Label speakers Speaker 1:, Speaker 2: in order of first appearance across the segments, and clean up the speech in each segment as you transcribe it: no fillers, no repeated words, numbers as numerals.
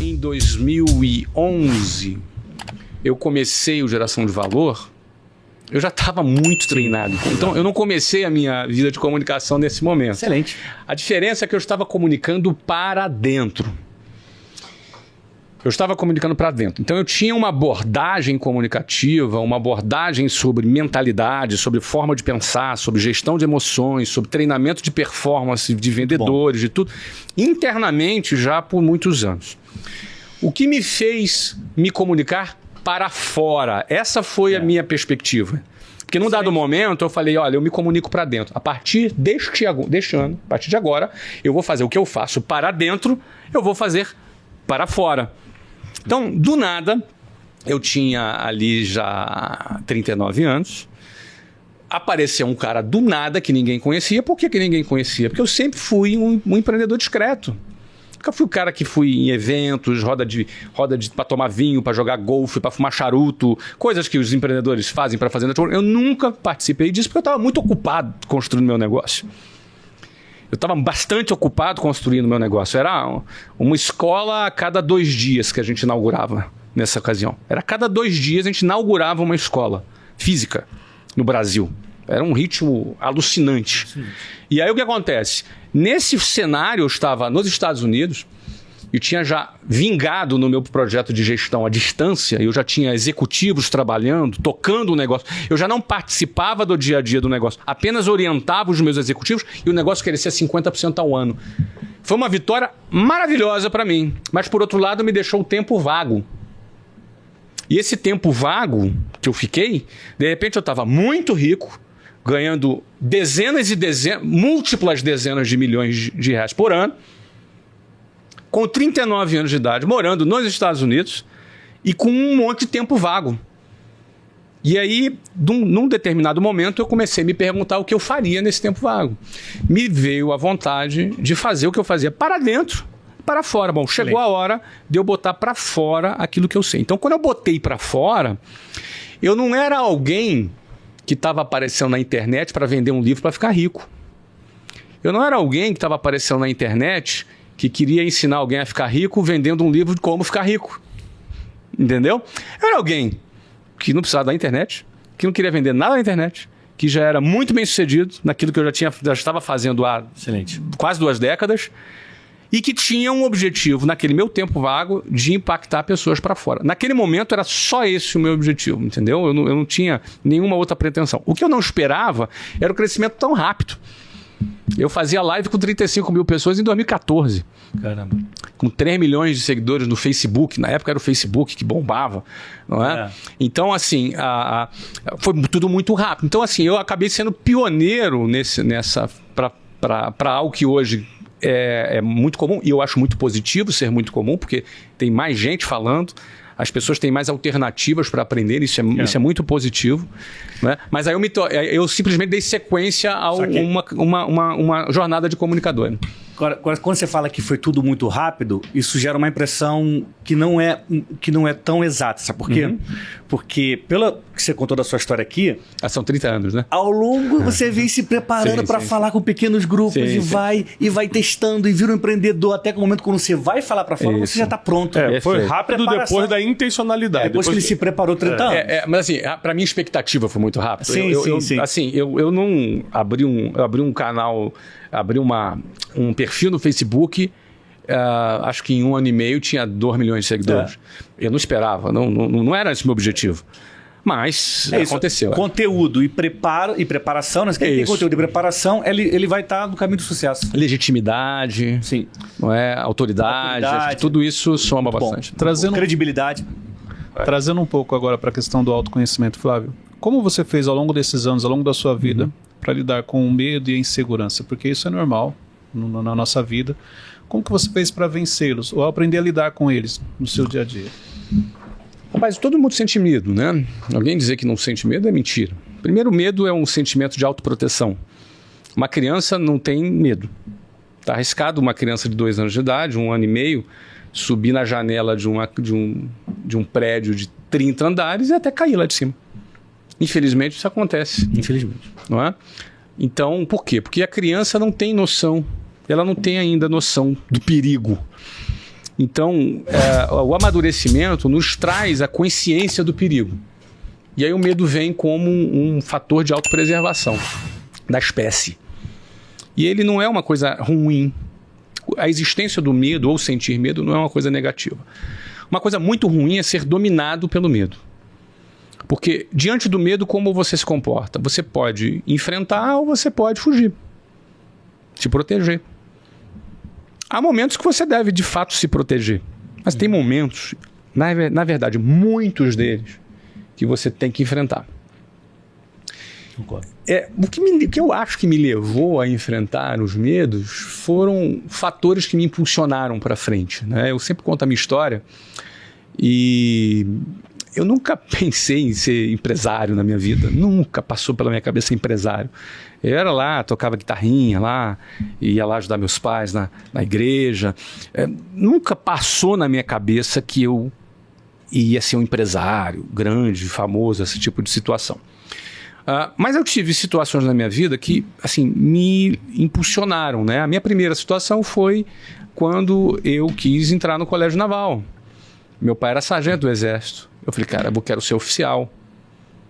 Speaker 1: Em 2011, eu comecei o Geração de Valor, eu já estava muito treinado. Então, eu não comecei a minha vida de comunicação nesse momento.
Speaker 2: Excelente.
Speaker 1: A diferença é que eu estava comunicando para dentro. Eu estava comunicando para dentro. Então, eu tinha uma abordagem comunicativa, uma abordagem sobre mentalidade, sobre forma de pensar, sobre gestão de emoções, sobre treinamento de performance de vendedores, de tudo, internamente já por muitos anos. O que me fez me comunicar para fora? Essa foi a minha perspectiva. Porque num dado momento eu falei, olha, eu me comunico para dentro. A partir deste ano, a partir de agora, eu vou fazer o que eu faço para dentro, eu vou fazer para fora. Então, do nada, eu tinha ali já 39 anos, apareceu um cara do nada que ninguém conhecia. Por que ninguém conhecia? Porque eu sempre fui um empreendedor discreto. Nunca fui o cara que fui em eventos, roda para tomar vinho, para jogar golfe, para fumar charuto, coisas que os empreendedores fazem para fazer network. Eu nunca participei disso porque eu estava muito ocupado construindo meu negócio. Eu estava bastante ocupado construindo meu negócio. Era uma escola a cada 2 dias que a gente inaugurava nessa ocasião. Era a cada 2 dias a gente inaugurava uma escola física no Brasil. Era um ritmo alucinante. Sim. E aí o que acontece? Nesse cenário eu estava nos Estados Unidos e tinha já vingado no meu projeto de gestão à distância. Eu já tinha executivos trabalhando, tocando o negócio. Eu já não participava do dia a dia do negócio. Apenas orientava os meus executivos e o negócio crescia 50% ao ano. Foi uma vitória maravilhosa para mim. Mas por outro lado me deixou o tempo vago. E esse tempo vago que eu fiquei, de repente eu estava muito rico, ganhando múltiplas dezenas de milhões de reais por ano, com 39 anos de idade, morando nos Estados Unidos e com um monte de tempo vago. E aí, num determinado momento, eu comecei a me perguntar o que eu faria nesse tempo vago. Me veio a vontade de fazer o que eu fazia para dentro, para fora. Bom, chegou a hora de eu botar para fora aquilo que eu sei. Então, quando eu botei para fora, eu não era alguém que estava aparecendo na internet para vender um livro para ficar rico. Eu não era alguém que estava aparecendo na internet que queria ensinar alguém a ficar rico vendendo um livro de como ficar rico. Entendeu? Eu era alguém que não precisava da internet, que não queria vender nada na internet, que já era muito bem sucedido naquilo que eu já estava fazendo há quase 2 décadas e que tinha um objetivo, naquele meu tempo vago, de impactar pessoas para fora. Naquele momento era só esse o meu objetivo, entendeu? Eu não tinha nenhuma outra pretensão. O que eu não esperava era o crescimento tão rápido. Eu fazia live com 35 mil pessoas em 2014.
Speaker 2: Caramba.
Speaker 1: Com 3 milhões de seguidores no Facebook. Na época era o Facebook que bombava. Não é? Então, assim, foi tudo muito rápido. Então, assim, eu acabei sendo pioneiro para algo que hoje é muito comum. E eu acho muito positivo ser muito comum, porque tem mais gente falando. As pessoas têm mais alternativas para aprender, isso é muito positivo. Né? Mas aí eu simplesmente dei sequência a uma jornada de comunicador.
Speaker 2: Agora, quando você fala que foi tudo muito rápido, isso gera uma impressão que não é tão exata. Sabe por quê? Porque, pelo que você contou da sua história aqui...
Speaker 1: São 30 anos, né?
Speaker 2: Ao longo, você vem se preparando para falar com pequenos grupos e vai testando e vira um empreendedor até que o momento quando você vai falar para fora, você já está pronto.
Speaker 3: Foi rápido depois da intencionalidade.
Speaker 2: Depois que ele se preparou 30 anos.
Speaker 1: Mas assim, para mim a expectativa foi muito rápida.
Speaker 2: Sim.
Speaker 1: Assim, eu não abri um canal, abri um perfil no Facebook, acho que em 1 ano e meio tinha 2 milhões de seguidores. Eu não esperava, não era esse o meu objetivo. Mas aconteceu.
Speaker 2: Conteúdo e preparação, né? Se tem conteúdo e preparação, ele vai estar no caminho do sucesso.
Speaker 1: Legitimidade,
Speaker 2: sim.
Speaker 1: Não é? Autoridade, acho que tudo isso soma bastante.
Speaker 2: Credibilidade.
Speaker 3: Trazendo um pouco agora para a questão do autoconhecimento, Flávio. Como você fez ao longo desses anos, ao longo da sua vida, para lidar com o medo e a insegurança? Porque isso é normal na nossa vida. Como que você fez para vencê-los ou aprender a lidar com eles no seu dia a dia?
Speaker 1: Rapaz, todo mundo sente medo, né? Alguém dizer que não sente medo é mentira. Primeiro, medo é um sentimento de autoproteção. Uma criança não tem medo. Está arriscado uma criança de 2 anos de idade, 1 ano e meio, subir na janela de um prédio de 30 andares e até cair lá de cima. Infelizmente, isso acontece.
Speaker 2: Infelizmente.
Speaker 1: Não é? Então, por quê? Porque a criança não tem noção. Ela não tem ainda noção do perigo. Então, o amadurecimento nos traz a consciência do perigo. E aí o medo vem como um fator de autopreservação da espécie. E ele não é uma coisa ruim. A existência do medo ou sentir medo não é uma coisa negativa. Uma coisa muito ruim é ser dominado pelo medo. Porque diante do medo, como você se comporta? Você pode enfrentar ou você pode fugir. Se proteger. Há momentos que você deve, de fato, se proteger. Mas tem momentos, na verdade, muitos deles, que você tem que enfrentar.
Speaker 2: Concordo.
Speaker 1: O que eu acho que me levou a enfrentar os medos foram fatores que me impulsionaram para frente, né? Eu sempre conto a minha história e eu nunca pensei em ser empresário na minha vida. Nunca passou pela minha cabeça ser empresário. Eu era lá, tocava guitarrinha lá, ia lá ajudar meus pais na igreja. Nunca passou na minha cabeça que eu ia ser um empresário grande, famoso, esse tipo de situação. Mas eu tive situações na minha vida que, assim, me impulsionaram, né? A minha primeira situação foi quando eu quis entrar no colégio naval. Meu pai era sargento do exército. Eu falei, cara, eu quero ser oficial.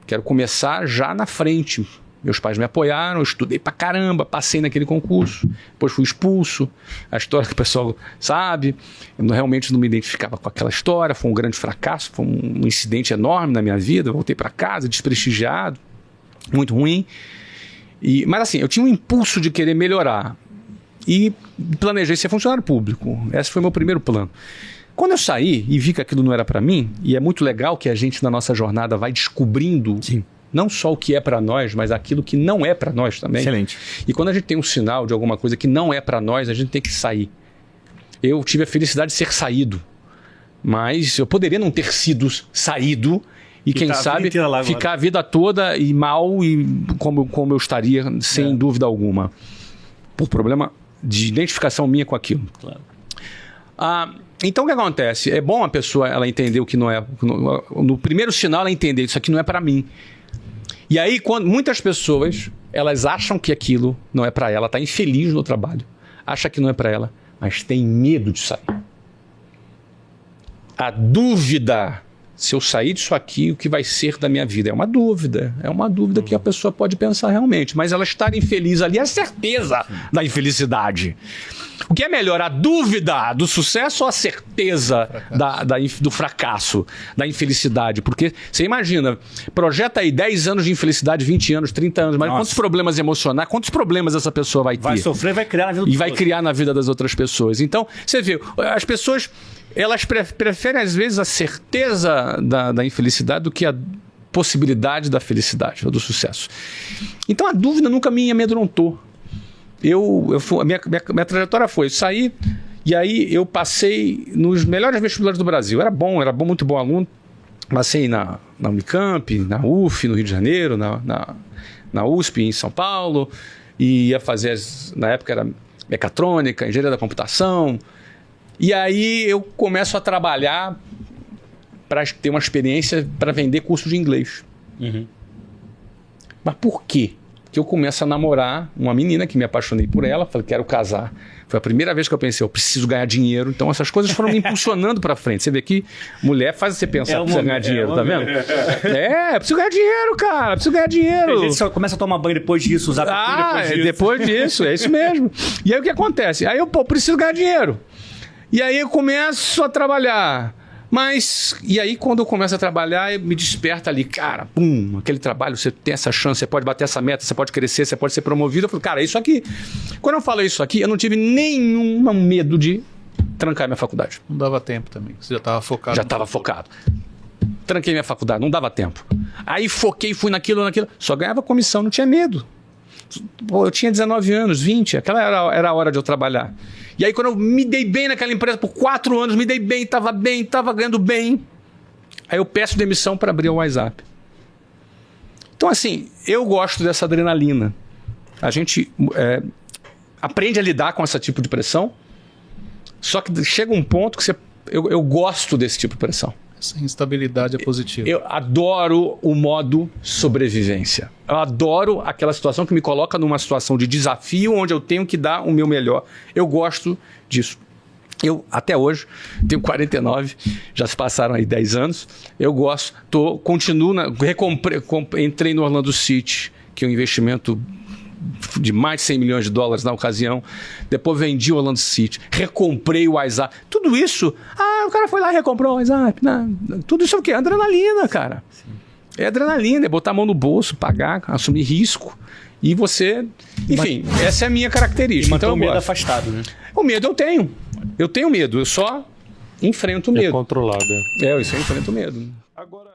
Speaker 1: Quero começar já na frente. Meus pais me apoiaram, eu estudei pra caramba, passei naquele concurso. Depois fui expulso. A história que o pessoal sabe. Eu realmente não me identificava com aquela história. Foi um grande fracasso, foi um incidente enorme na minha vida. Eu voltei para casa desprestigiado. Muito ruim. Mas assim, eu tinha um impulso de querer melhorar. E planejei ser funcionário público. Esse foi o meu primeiro plano. Quando eu saí e vi que aquilo não era para mim, e é muito legal que a gente na nossa jornada vai descobrindo
Speaker 2: Sim.
Speaker 1: não só o que é para nós, mas aquilo que não é para nós também.
Speaker 2: Excelente.
Speaker 1: E quando a gente tem um sinal de alguma coisa que não é para nós, a gente tem que sair. Eu tive a felicidade de ser saído. Mas eu poderia não ter sido saído e quem sabe ficar a vida toda e mal e como eu estaria, sem dúvida alguma. Por problema de identificação minha com aquilo.
Speaker 2: Claro.
Speaker 1: Então o que acontece? É bom a pessoa ela entender o que não é. No primeiro sinal ela entender isso aqui não é para mim. E aí quando muitas pessoas elas acham que aquilo não é para ela, está infeliz no trabalho, acha que não é para ela, mas tem medo de sair. A dúvida, se eu sair disso aqui, o que vai ser da minha vida? É uma dúvida que a pessoa pode pensar realmente, mas ela estar infeliz ali é a certeza da infelicidade. O que é melhor, a dúvida do sucesso ou a certeza do fracasso, da infelicidade? Porque você imagina, projeta aí 10 anos de infelicidade, 20 anos, 30 anos, mas quantos problemas emocionais, quantos problemas essa pessoa vai ter?
Speaker 2: Vai sofrer, vai criar na vida
Speaker 1: e vai criar na vida das outras pessoas. Então, você vê, as pessoas elas preferem às vezes a certeza da infelicidade do que a possibilidade da felicidade ou do sucesso. Então a dúvida nunca me amedrontou. A minha trajetória foi sair e aí eu passei nos melhores vestibulares do Brasil. Era bom, muito bom aluno. Passei na Unicamp, na UF, no Rio de Janeiro, na USP, em São Paulo. E ia fazer, na época era mecatrônica, engenharia da computação. E aí eu começo a trabalhar para ter uma experiência para vender curso de inglês.
Speaker 2: Uhum.
Speaker 1: Mas por quê? Porque eu começo a namorar uma menina que me apaixonei por ela, falei, quero casar. Foi a primeira vez que eu pensei, eu preciso ganhar dinheiro. Então essas coisas foram me impulsionando para frente. Você vê que mulher faz você pensar que precisa ganhar dinheiro, tá vendo? Preciso ganhar dinheiro, cara, preciso ganhar dinheiro.
Speaker 2: A gente só começa a tomar banho depois disso, usar
Speaker 1: depois disso, é isso mesmo. E aí o que acontece? Aí eu preciso ganhar dinheiro. E aí eu começo a trabalhar. E aí quando eu começo a trabalhar, me desperta ali, cara, pum, aquele trabalho, você tem essa chance, você pode bater essa meta, você pode crescer, você pode ser promovido. Eu falo, cara, isso aqui. Quando eu falo isso aqui, eu não tive nenhum medo de trancar minha faculdade.
Speaker 3: Não dava tempo também, você já estava focado.
Speaker 1: Já estava focado. Tranquei minha faculdade, não dava tempo. Aí foquei, fui naquilo. Só ganhava comissão, não tinha medo. Pô, eu tinha 19 anos, 20, aquela era a hora de eu trabalhar. E aí quando eu me dei bem naquela empresa por 4 anos, me dei bem, estava ganhando bem. Aí eu peço demissão para abrir o WhatsApp. Então assim, eu gosto dessa adrenalina. A gente aprende a lidar com esse tipo de pressão, só que chega um ponto que eu gosto desse tipo de pressão.
Speaker 3: Essa instabilidade é positiva.
Speaker 1: Eu adoro o modo sobrevivência. Eu adoro aquela situação que me coloca numa situação de desafio onde eu tenho que dar o meu melhor. Eu gosto disso. Eu, até hoje, tenho 49, já se passaram aí 10 anos. Eu gosto, continuo, entrei no Orlando City, que é um investimento de mais de 100 milhões de dólares na ocasião. Depois vendi o Orlando City, recomprei o WhatsApp. Tudo isso, o cara foi lá e recomprou o WhatsApp. Tudo isso é o quê? Adrenalina, cara. Sim. É adrenalina, é botar a mão no bolso, pagar, assumir risco. E você... Enfim, essa é a minha característica.
Speaker 2: E manter
Speaker 1: então,
Speaker 2: o medo afastado, né?
Speaker 1: O medo eu tenho. Eu tenho medo, eu só enfrento o medo.
Speaker 4: É controlado.
Speaker 1: Eu enfrento o medo.
Speaker 4: Agora...